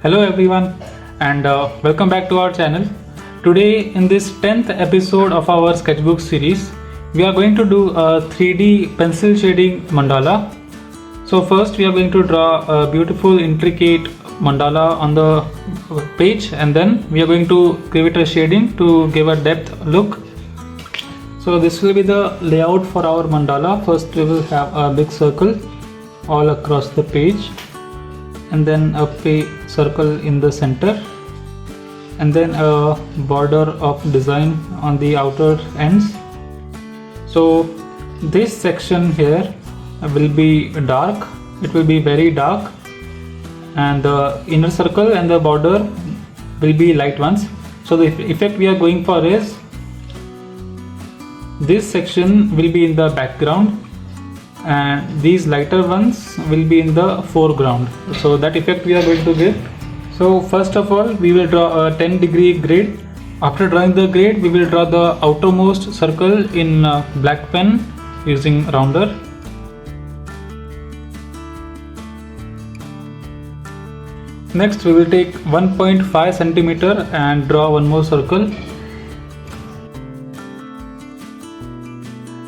Hello everyone and welcome back to our channel. Today in this 10th episode of our sketchbook series, we are going to do a 3D pencil shading mandala. So first we are going to draw a beautiful intricate mandala on the page, and then we are going to give it a shading to give a depth look. So this will be the layout for our mandala. First we will have a big circle all across the page, and then a circle in the center, and then a border of design on the outer ends. So this section here will be dark, it will be very dark, and the inner circle and the border will be light ones. So the effect we are going for is this section will be in the background and these lighter ones will be in the foreground. So that effect we are going to give. So first of all we will draw a 10-degree grid. After drawing the grid, we will draw the outermost circle in black pen using rounder. Next we will take 1.5 centimeter and draw one more circle.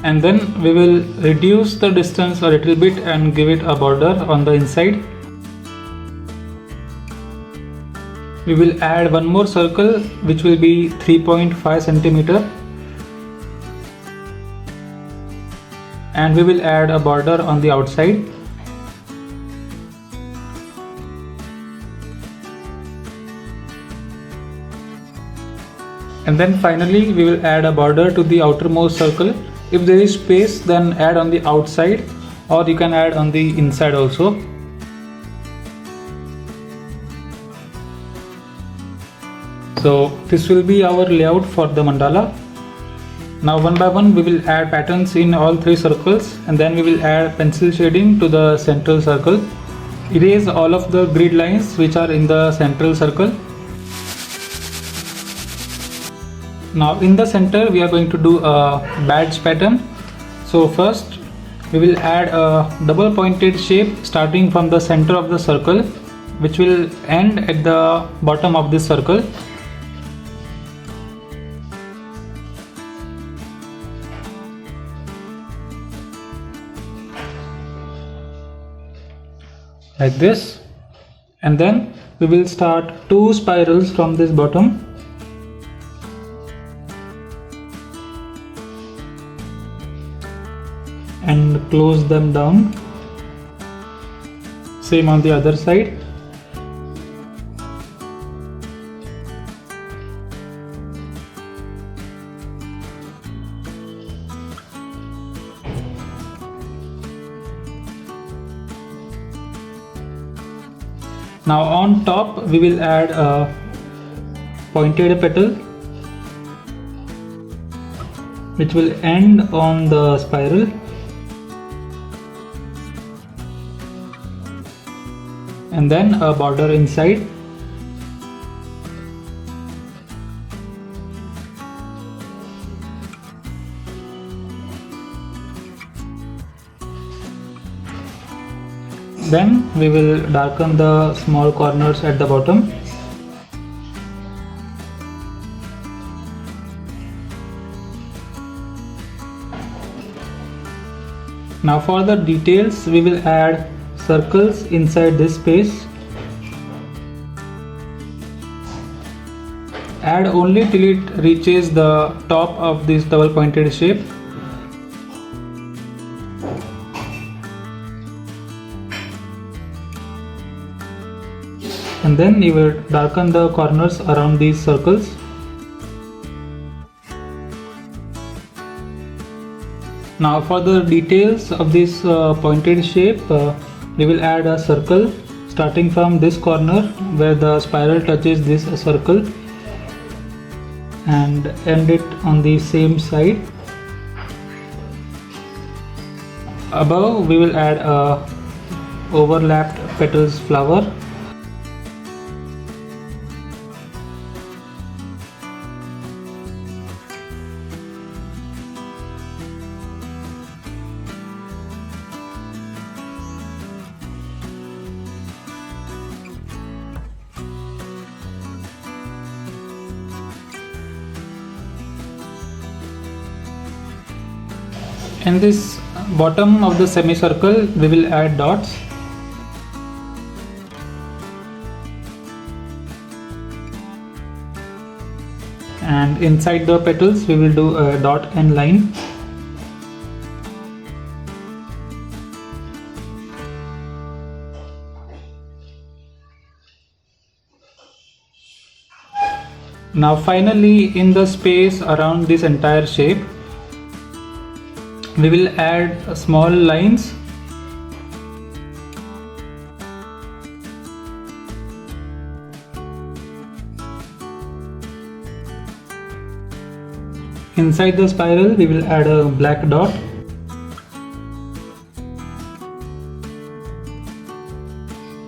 And then we will reduce the distance a little bit and give it a border on the inside. We will add one more circle which will be 3.5 centimeter, and we will add a border on the outside. And then finally we will add a border to the outermost circle. If there is space, then add on the outside, or you can add on the inside also. So this will be our layout for the mandala. Now one by one we will add patterns in all three circles, and then we will add pencil shading to the central circle. Erase all of the grid lines which are in the central circle. Now in the center we are going to do a badge pattern. So first we will add a double pointed shape starting from the center of the circle, which will end at the bottom of this circle. Like this. And then we will start two spirals from this bottom. And close them down. Same on the other side. Now on top we will add a pointed petal which will end on the spiral. And then a border inside. Then we will darken the small corners at the bottom. Now for the details we will add circles inside this space. Add only till it reaches the top of this double pointed shape. And then you will darken the corners around these circles. Now for the details of this pointed shape, we will add a circle starting from this corner where the spiral touches this circle, and end it on the same side. Above we will add a overlapped petals flower. In this bottom of the semicircle, we will add dots. And inside the petals, we will do a dot and line. Now finally, in the space around this entire shape, we will add small lines. Inside the spiral, we will add a black dot.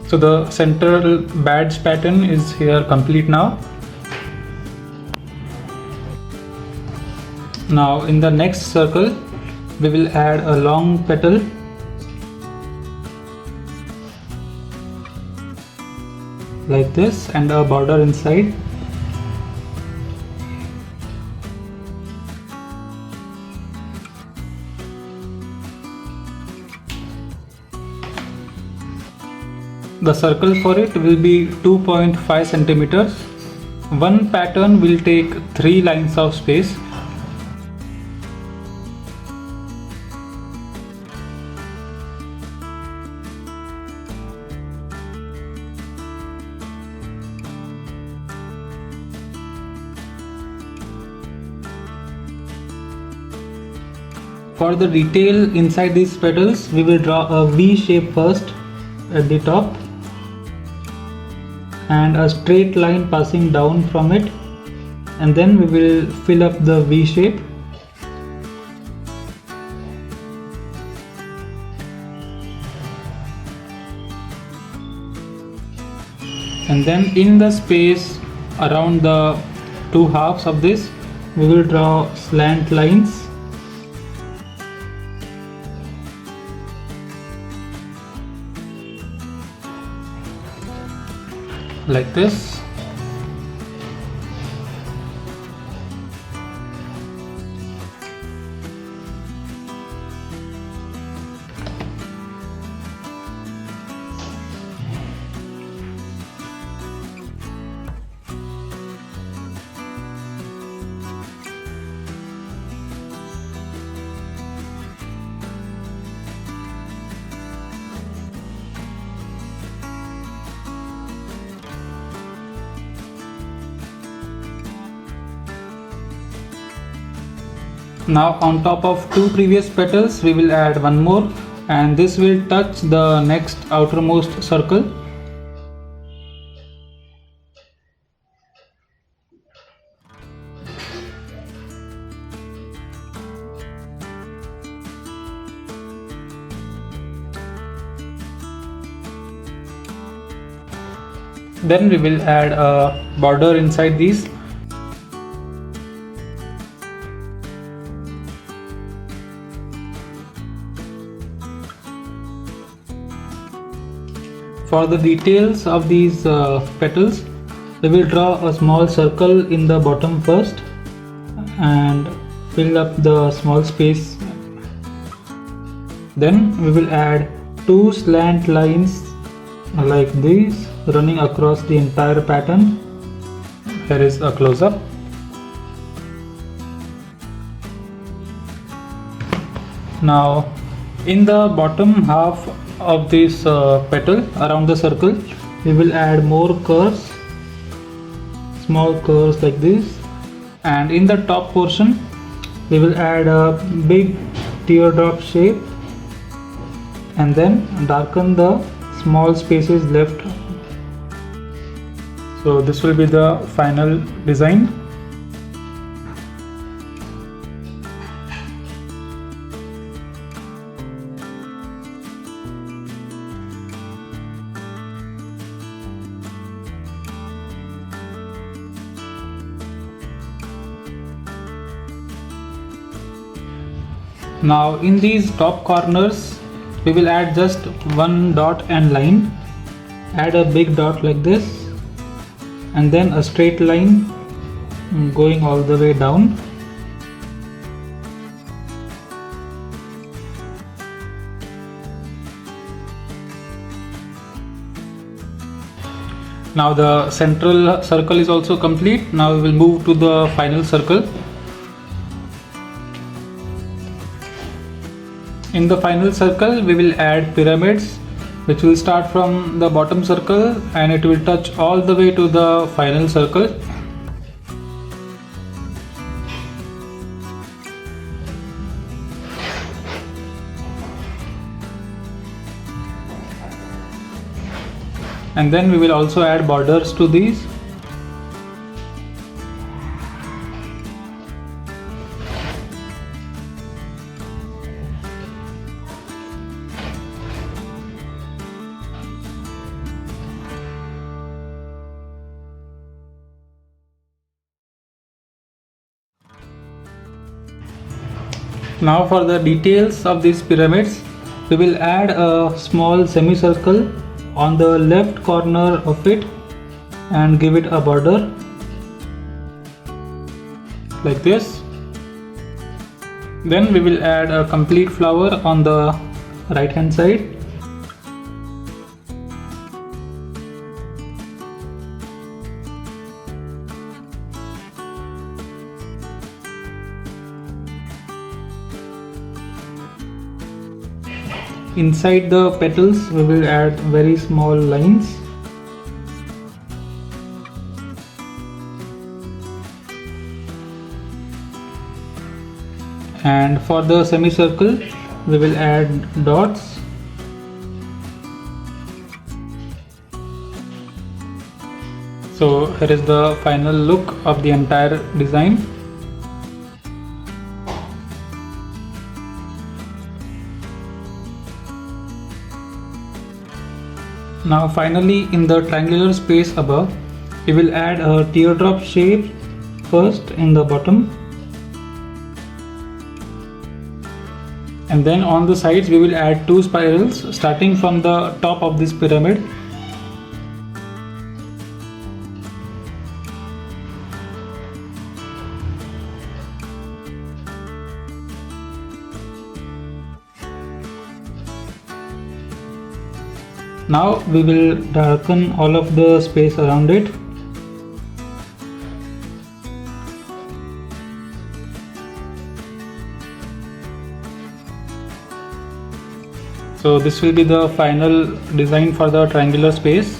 So the central badge pattern is here complete now. Now in the next circle, we will add a long petal. Like this, and a border inside. The circle for it will be 2.5 centimeters. One pattern will take 3 lines of space. For the detail inside these petals, we will draw a V shape first at the top and a straight line passing down from it, and then we will fill up the V shape. And then in the space around the two halves of this, we will draw slant lines. Like this. Now on top of two previous petals, we will add one more, and this will touch the next outermost circle. Then we will add a border inside these. For the details of these petals, we will draw a small circle in the bottom first and fill up the small space. Then we will add two slant lines like these running across the entire pattern. Here is a close-up. Now in the bottom half of this petal around the circle, we will add more curves, small curves like this, and in the top portion we will add a big teardrop shape and then darken the small spaces left. So this will be the final design. Now in these top corners, we will add just one dot and line. Add a big dot like this, and then a straight line going all the way down. Now the central circle is also complete. Now we will move to the final circle. In the final circle we will add pyramids, which will start from the bottom circle and it will touch all the way to the final circle. And then we will also add borders to these. Now for the details of these pyramids, we will add a small semicircle on the left corner of it and give it a border like this. Then we will add a complete flower on the right hand side. Inside the petals we will add very small lines. And for the semicircle we will add dots. So here is the final look of the entire design. Now finally, in the triangular space above, we will add a teardrop shape first in the bottom, and then on the sides we will add two spirals starting from the top of this pyramid. Now we will darken all of the space around it. So this will be the final design for the triangular space.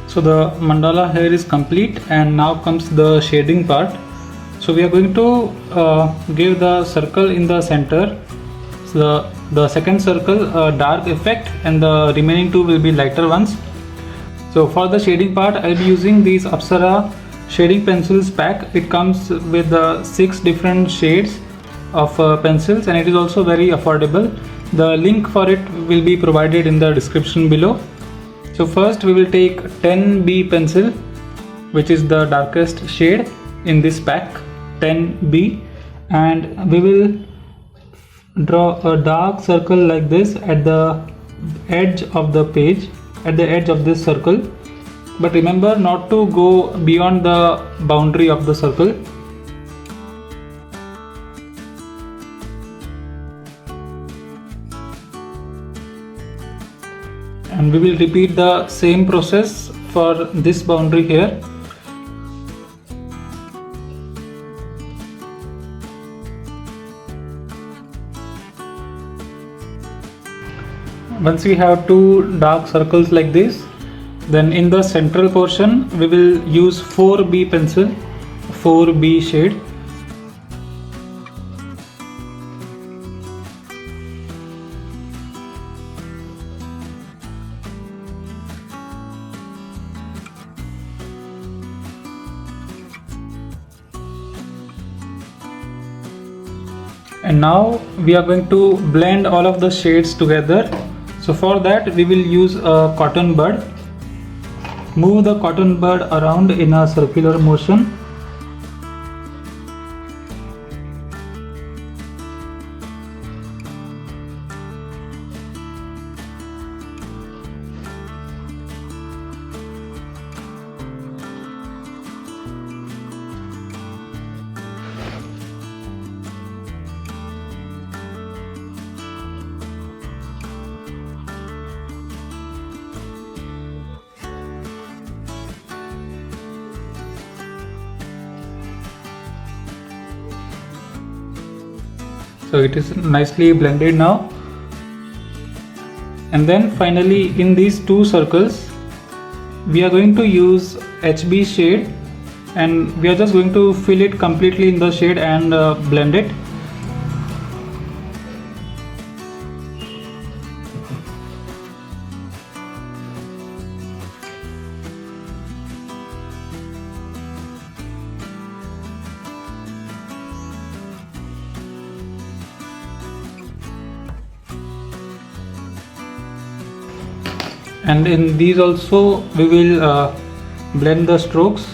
So the mandala here is complete, and now comes the shading part. So we are going to give the circle in the center. So the second circle a dark effect, and the remaining two will be lighter ones. So for the shading part, I'll be using these Apsara shading pencils pack. It comes with 6 different shades of pencils, and it is also very affordable. The link for it will be provided in the description below. So first we will take 10B pencil, which is the darkest shade in this pack, 10B, and we will draw a dark circle like this at the edge of the page, at the edge of this circle. But remember not to go beyond the boundary of the circle. And we will repeat the same process for this boundary here. Once we have two dark circles like this, then in the central portion we will use 4B pencil, 4B shade. And now we are going to blend all of the shades together. So for that we will use a cotton bud. Move the cotton bud around in a circular motion. So it is nicely blended now. And then finally in these two circles we are going to use HB shade, and we are just going to fill it completely in the shade and blend it. And in these also we will blend the strokes.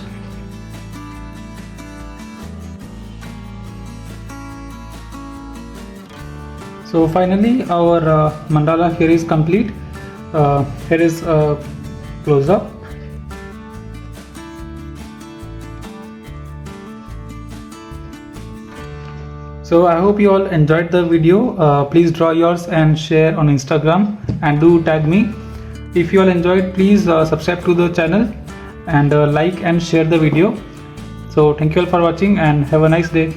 So finally our mandala here is complete. Here is a close up. So I hope you all enjoyed the video. Please draw yours and share on Instagram, and do tag me. If you all enjoyed, please subscribe to the channel and like and share the video. So thank you all for watching and have a nice day.